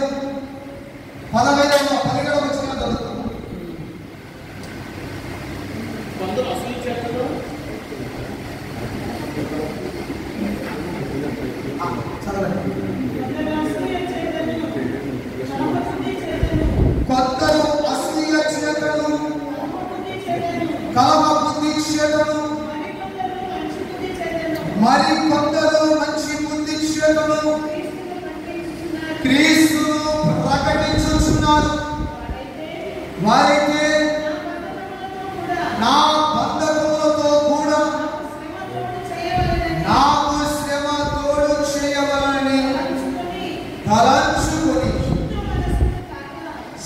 17వ వచనం చదువుతాం. కొందరు అసూయ చేతను, కలమ బుద్ధి చేతను, మరి కొందరు మంచి బుద్ధి చేతను క్రీస్తును ప్రకటించుచున్నారు. వారైతే నా బంధకములతో కూడా నాకు శ్రమ తోడు చేయవలని తలంచుకొని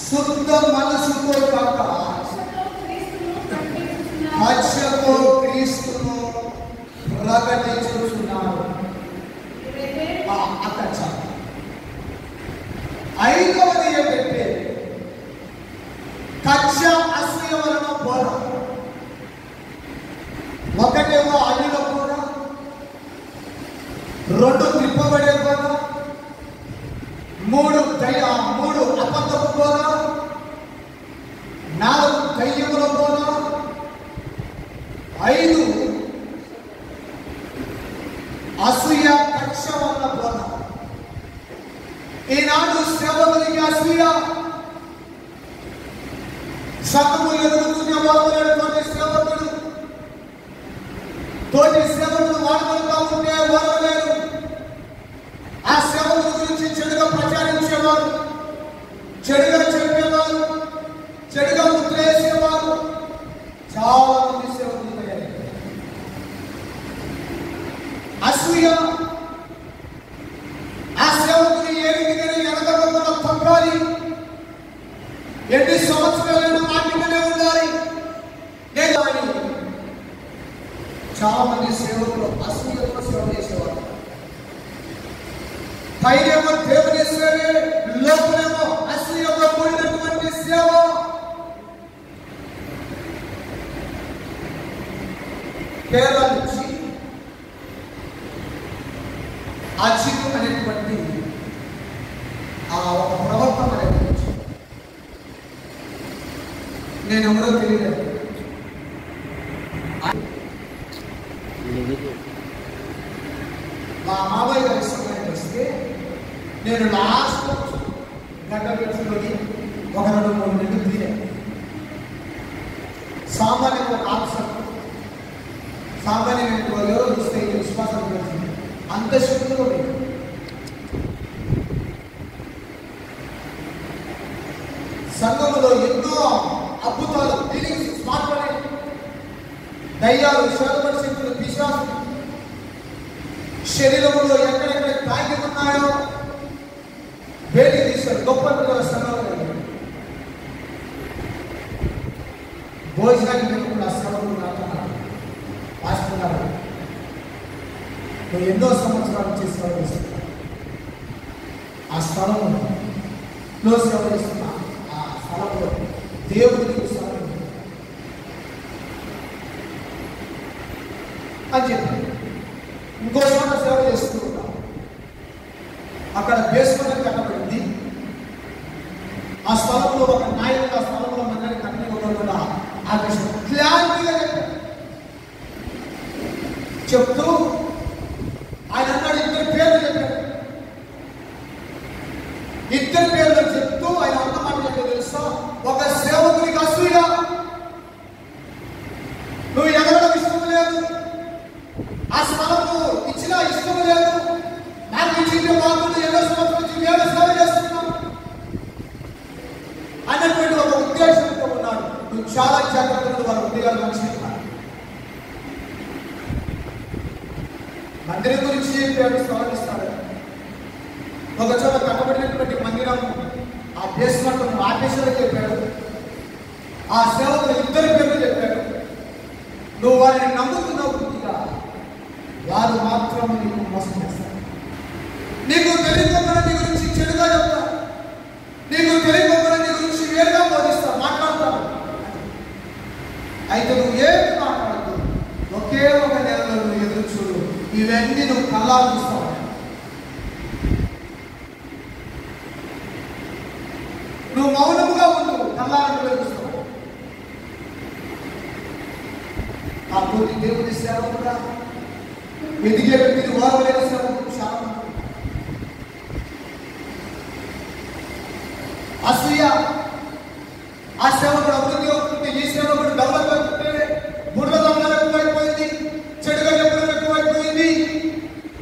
శుద్ధ మనసుతో కాక హర్షతో క్రీస్తును ప్రకటించుచున్నారు. అక్కడ 5వది ఏంటంటే కక్ష అసూయ వలన బోధ. 1 అన్యుల బోధ, 2 త్రిప్పబడే బోధ, 3 అబద్ధపు బోధ, 4 దయ్యముల బోధ, 5 అసూయ కక్ష వలన బోధ. ఈనాడు సేవకునికి అసూయ, సంఘము ఎదుగుతున్న వాడుకునేటువంటి సేవకుడు తోటి సేవకుడు వాడుకుంటూ ఉంటే వాడలేరు. ఆ సేవకుల గురించి చెడుగా ప్రచారించేవారు, చెడుగా చెప్పేవారు, చెడుగా ముద్రేసేవారు చాలా మంది సేవకులు తయారు. అసూయ ఆ సేవకుని ఏ విధంగా ఎనగకుండా తొక్కాలి, ఎన్ని సంవత్సరాలైనా మాటిగానే ఉండాలి. చాలా మంది సేవకులు అసూయతో సేవ చేసేవారు. పైనేమో దేవుని సేవే, లోపలేమో అసూయతో కూడినటువంటి సేవ. కేరళ నుంచి అజిత్ అనేటువంటి ఒక ప్రవర్తన అనేది నేను ఎవరో తెలియలేదు. మా మామయ్య గారి సమయానికి వస్తే నేను లాస్ట్ గడ్డ పెట్టుకొని ఒక 2-3 నెలలు తిరిగాను. సామాన్యంగా ఒక ఆప్షన్ సామాన్యంగా ఎవరో చూస్తే విశ్వాసం పెడుతుంది అంత శక్తిలో సంఘములో ఎన్నో అద్భుతాలు ఫీలింగ్స్ స్మార్ట్ పడే దయ్యాలు శాతపడి శక్తులు పిశాచు శరీరంలో ఎక్కడెక్కడ తాగి ఉన్నాయో వేడి తీశారు. గొప్ప సంఘాలు భోజనానికి కూడా సేవకులు నాటున్నారు. పాస్టర్ నువ్వు ఎన్నో సంవత్సరాలు చేసి ఆ స్థలంలో సేవ చేస్తున్నా. ఆ స్థలంలో దేవుడికి స్థలం అని చెప్పి ఇంకో చోట సేవ చేస్తూ ఉంటాం. అక్కడ బేస్మెంట్ కట్టబడింది. ఆ స్థలంలో ఒక నాయకుడు ఆ స్థలంలో మందిని కట్టి కూడా ఆకర్షణ క్లారిటీగా చెప్తూ ఆయన అన్నాడు 2 పేర్లు చెప్పాడు. 2 పేర్లు చెప్తూ ఆయన అన్న మాట ఏంటో తెలుసా? ఒక సేవకునికి అసూయ, నువ్వు ఎగరడం ఇష్టం లేదు, ఆ స్థలము ఇచ్చినా ఇష్టం లేదు, నాకు ఇచ్చింది బాగుంది, ఎన్నో సంవత్సరం నుంచి నేను సేవ చేస్తున్నాను అన్నటువంటి ఒక ఉద్దేశంతో ఉన్నాడు. నువ్వు చాలా జాగ్రత్తగా వాళ్ళ ఉద్యోగాలు మనిషి మందిరం గురించి స్థాపిస్తాడు. ఒక చోట కట్టబడినటువంటి మందిరం ఆ బేస్మెంట్ ఆఫీసులో చెప్పాడు. ఆ సేవకులు 2 పేర్లు చెప్పాడు. నువ్వు వారిని నమ్ముతున్నావు పూర్తిగా, వారు మాత్రం నీకు మోసం చేస్తారు. నీకు తెలియకుండా నీ గురించి చెడుగా చెప్తారు, నీకు తెలియకుండా నీ గురించి వేరుగా బోధిస్తారు, మాట్లాడతారు. అయితే నువ్వు ఏమి మాట్లాడదు, ఒకే ఒక నెలలో నువ్వు ఎదురు చూడు, ఇవన్నీ నువ్వు కళ్ళాలు చూస్తావు. నువ్వు మౌనముగా ఉండు, కళ్ళాలను చూస్తావు. ఆ పోటీ దేవుడి సేవ కూడా ఎదిగే వ్యక్తిని వారలేని సేవకుడు చాలా మంది. అసూయ ఆ సేవకుడు అభివృద్ధి అవుతుంది, ఈ సేవకుడు డెవలప్ అవుతుంటే బుర్రదమ్మలు ఎక్కువైపోయింది, చెడుగా చెప్పడం ఎక్కువైపోయింది.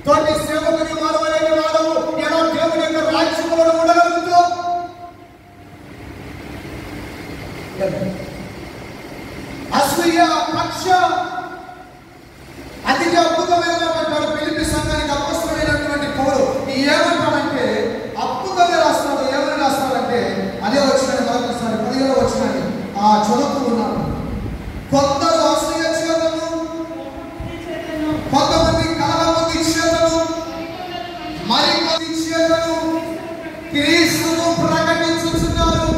తోటి సేవకుని మారవలేని వాడు ఎలా దేవుని యొక్క రాజ్యంలో ఉండగలుగుతావు? అసూయ పక్ష అధిక అద్భుతమైన పిలిపి సంఘానికి అపొస్తలుడైనటువంటి పౌలు ఏమంటాడంటే అద్భుతంగా రాస్తాడు. ఏమని రాస్తాడంటే అదే వచ్చిన మరొకసారి 15వ వచనాన్ని చదువుతూ ఉన్నాడు. కొందరు అసూయ చేతను, కొంతమంది కలహబుద్ధి చేతను, మరికొంది చేతను క్రీస్తును ప్రకటించుచున్నారు.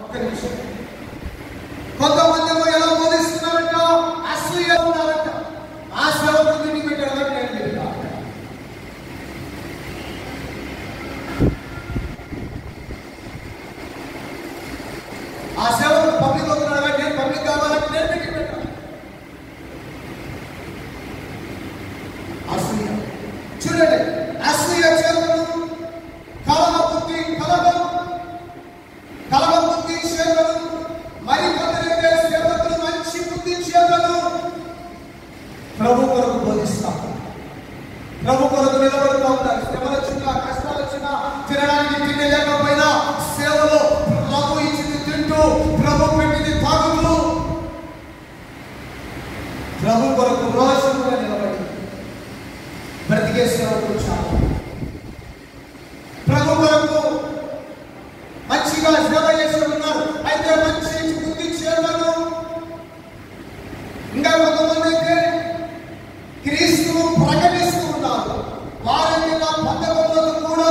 ఒక నిమిషం, కొంతమంది ఎలా బోధిస్తున్నారంట? అసూయ ఉన్నారంట. ఆ సేవకుడిని నీకు పెట్టాలని నేను చెప్తా. ఆ సేవకుడు పబ్లిక్ అవుతున్నాడు కాబట్టి నేను పబ్లిక్ కావాలంటే నేను పెట్టి పెట్టాను. అసూయ చూడండి, అసూయ చేతను, కలహబుద్ధి కలహబుద్ధి చేతను, మరి కొందరైతే సేవకులు మంచి బుద్ధి చేతను ప్రభు కొరకు బోధిస్తారు, ప్రభు కొరకు నిలబడుతూ ఉంటారు. శ్రమలు వచ్చినా కష్టాలు వచ్చినా తినడానికి తిండి లేకపోయినా సేవలో ప్రభు ఇచ్చింది తింటూ, ప్రభు పెట్టింది తాగుతూ, ప్రభు కొరకు రోషంగా నిలబడి బ్రతికే సేవకులు చాలా. ప్రభు కొరకు మంచిగా సేవ చేసి ఉన్నారు. అయితే మంచి బుద్ధి చేతను, ఇంకా కొంతమంది అయితే క్రీస్తును ప్రకటిస్తూ ఉన్నారు. వారి మీద పండగలు కూడా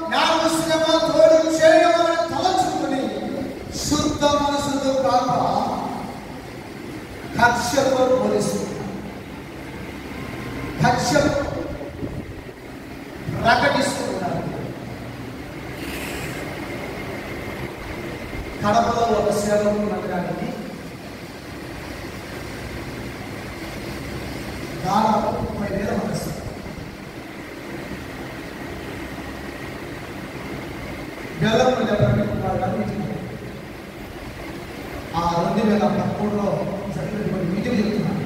జ్ఞాపశ్రమ తోడు చేయమని తలచుకుని శుద్ధ మనసుతో కాక కక్షతో పోలిస్తున్నారు. కక్ష ప్రకటిస్తూ ఉన్నారు. కడపలో ఒక సేవకు మందిరానికి దాదాపు 30,000 మంది. 2013లో జరిగినటువంటి మీటింగ్ చెప్తున్నాను.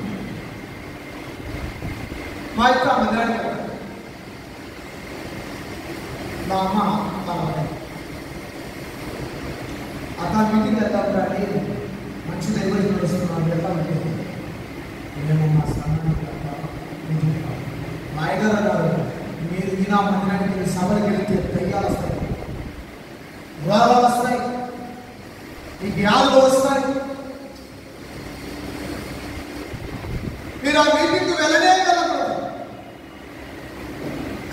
మా యొక్క మందిరానికి మా అమ్మ అక్కడ మీటింగ్ వెళ్తాం కానీ మంచి దైవం నడుస్తున్నాను వెళ్తామంటే మేము మా నాయగారు అన్నారు, మీరు ఈ నా మందిరానికి సభలకు వెళితే దయ్యాలు వస్తాయి, రోగాలు వస్తాయి, ఈ వ్యాధులు వస్తాయి, మీరు ఆ మీటింగ్కి వెళ్ళనే వెళ్ళకూడదు.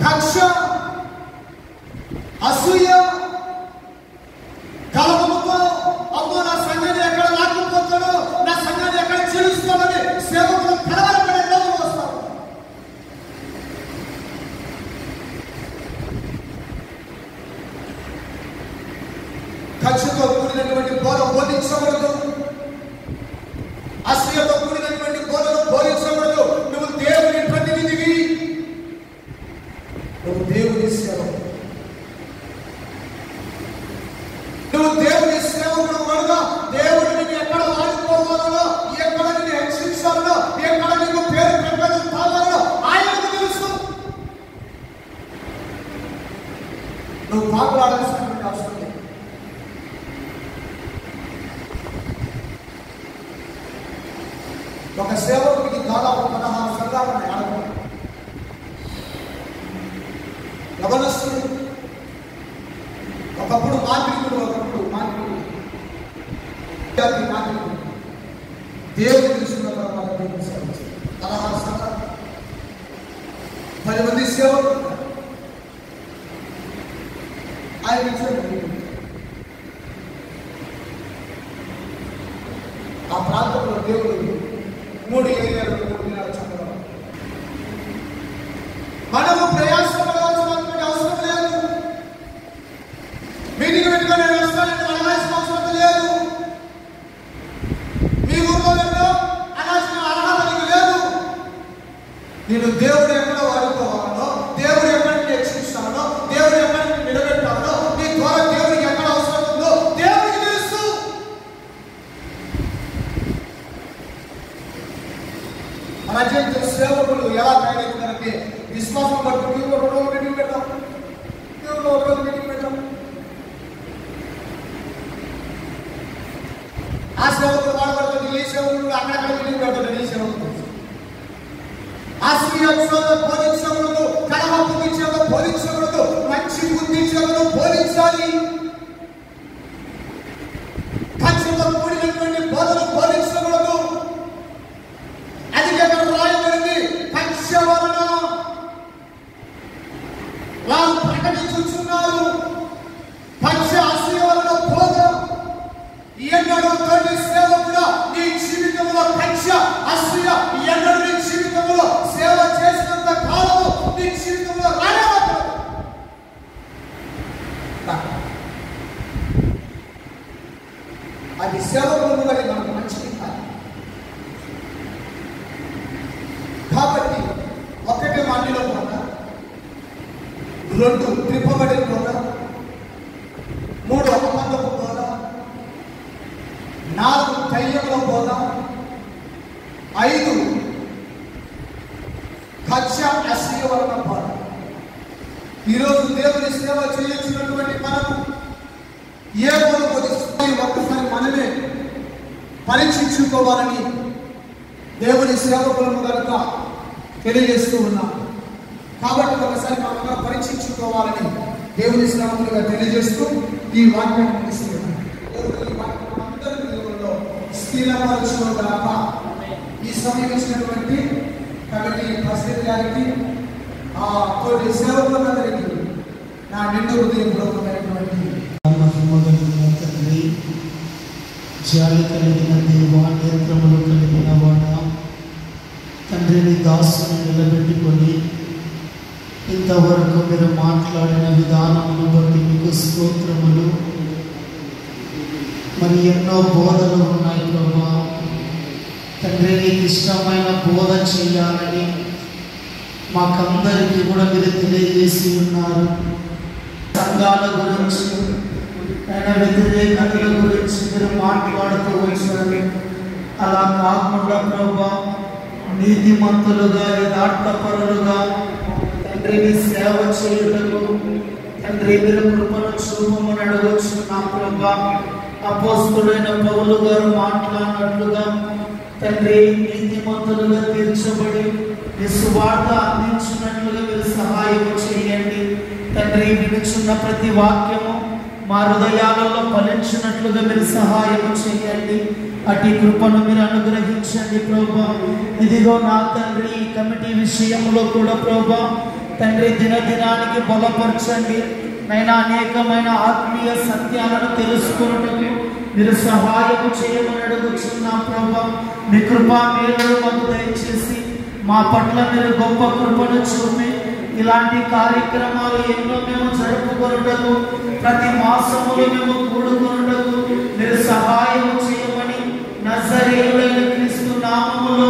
కక్ష, అసూయ, కలవముతో అమ్మో నా సంఘాన్ని ఎక్కడ లాక్కుపోతాడో, నా సంఘాన్ని ఎక్కడ చీలుస్తాడని సేవకులు కలవరపడే రోజులు వస్తారు. కక్షతో కూడినటువంటి బోధ బోధించకూడదు, అసూయతో కూడినటువంటి బోధను బోధించకూడదు. నువ్వు దేవుని ప్రతినిధివి, నువ్వు దేవుని సేవకుడు, నువ్వు దేవుని సేవకుడు కనుక దేవుడు నిన్ను ఎక్కడ వాడుకోవాలనో, ఎక్కడ నిన్ను హెచ్చరించాలనో, ఎక్కడ నీకు పేరు పెట్టడం కావాలనో ఆయనకు తెలుసు. నువ్వు మాట్లాడాల్సినటువంటి అవసరం లేదు. ఒక సేవకుడికి దాదాపు 16 సంఘాలు ఉన్నాయి. యవనస్తుడు ఒకప్పుడు మాంత్రికుడు, ఒకప్పుడు మాంత్రికుడు, దేవుని తెలుసుకున్న తర్వాత దేవుని సేవించారు. 16 సంఘాలు, 10 మంది సేవకులు. ఆయన ఆ ప్రాంతంలో దేవుడు 3 ఏరియాలు 3 దినాలు చెప్పడం. మనము ప్రయాసపడవలసినటువంటి అవసరం లేదు. మీటింగ్ పెట్టుకొని వస్తానని అడగాల్సిన అవసరం లేదు. మీ ఊళ్ళో వెళ్ళో అనాల్సిన అర్హత నీకు లేదు. నేను దేవుడు ఎక్కడ వాడుకోవాలనో, దేవుడు ఎక్కడ హెచ్చరిస్తానో, దేవుడు ఎక్కడ నిలబెట్టాలో, నీ ద్వారా దేవుడికి ఎక్కడ అవసరం ఉందో దేవుడికి తెలుసు. రచయిత సేవకులు ఎలా తయారవుతారంటే విశ్వాసం బట్టి దేవుడు ఒక రోజు మీటింగ్ పెట్టాం, దేవుడు ఒక రోజు మీటింగ్ పెట్టాం. ఆ సేవకులు వాడబడుతుంది, ఈ సేవకులు అక్కడక్కడ మీటింగ్ పెడతాడు, ఈ సేవకులు ఆశ్రయించకూడదు, బోధించకూడదు, కలహ బుద్ధించకూడదు, బోధించకూడదు, మంచి బుద్ధించకూడదు, బోధించాలి. ఖచ్చితంగా కూడినటువంటి బోధలు బోధించకూడదు. అది ఎక్కడ రాయబడింది? కక్ష వలన వారు ప్రకటించుచున్నారు. కక్ష అసూయ వలన బోధ. ఎన్నడూ తోటి సేవకుడా నీ జీవితంలో కక్ష అసూయ ఎన్నడూ నీ జీవితంలో సేవ చేసినంత కాలము నీ జీవితంలో రాయబడదు. అది సేవకులు కానీ మనకు మంచిది కాదు. కాబట్టి ఒకటి మండిలో పోతా, 2 త్రిప్పబడిన పోతా, 3 అబద్ధపు పోతా, 4 దయ్యంలో పోతా, 5 కక్ష అసూయ వలన పోతా. ఈరోజు దేవుని సేవ చేయించినటువంటి మనము ఏ బోధ బోధిస్తున్నాయి ఒక్కసారి మనమే పరీక్షించుకోవాలని దేవుని సేవకులను కనుక తెలియజేస్తూ ఉన్నాం. కాబట్టి ఒకసారి మనం పరీక్షించుకోవాలని దేవుని సేవకులుగా తెలియజేస్తూ ఈ వాక్యం ముగిస్తున్నాం. దేవుడు ఈ వాక్యం అందరి దేవుల్లో స్థిరపరచుగాక. ఈ సమయం ఇచ్చినటువంటి కమిటీ ప్రెసిడెంట్ గారికి, ఆ తోటి సేవకులందరికీ నా నిండు హృదయపూర్వకమైనటువంటి తండ్రి, జాలి కలిగిన దేవా, నేత్రములు కలిగిన వాడ తండ్రిని దాసుని నిలబెట్టుకొని ఇంతవరకు మీరు మాట్లాడిన విధానమును బట్టి మీకు స్తోత్రములు. మరి ఎన్నో బోధలు ఉన్నాయి ప్రభా. తండ్రి నీకు ఇష్టమైన బోధ చేయాలని మాకందరికీ కూడా మీరు తెలియజేసి ఉన్నారు. సంఘాల గురించి, ఆయన వ్యతిరేకతల గురించి మీరు మాట్లాడుతూ వచ్చారు. అలా కాకుండా ప్రభా నీతిమంతులుగా యథార్థపరులుగా తండ్రి నీ సేవ చేయుటకు తండ్రి మీరు కృపను చూపమని అడగొచ్చున్నాం ప్రభా. అపోస్తలుడైన పౌలు గారు మాట్లాడినట్లుగా తండ్రి నీతిమంతులుగా తీర్చబడి నీ సువార్త అందించినట్లుగా మీరు సహాయం చేయండి తండ్రి. వినుచున్న ప్రతి వాక్యము మా హృదయాలలో ఫలించినట్లుగా మీరు సహాయం చేయండి. అటు కృపను మీరు అనుగ్రహించండి ప్రభా. ఇదిగో నా తండ్రి ఈ కమిటీ విషయంలో కూడా ప్రభా తండ్రి దినదినానికి బలపరచండి నైనా. అనేకమైన ఆత్మీయ సత్యాలను తెలుసుకున్నట్టు మీరు సహాయం చేయమని అడుగుచున్నాం ప్రభా. మీ కృపా మేలు మాకు దయచేసి మా పట్ల మీరు గొప్ప కృపను చూపి ఇలాంటి కార్యక్రమాలు ఎన్నో మేము జరుపుకొనుటకు ప్రతి మాసములో మేము కూడుకొనుటకు మీరు సహాయం చేయమని నజరేయుడైన క్రీస్తు నామములో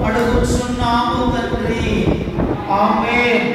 అడుగుచున్నాము తండ్రి. ఆమేన్.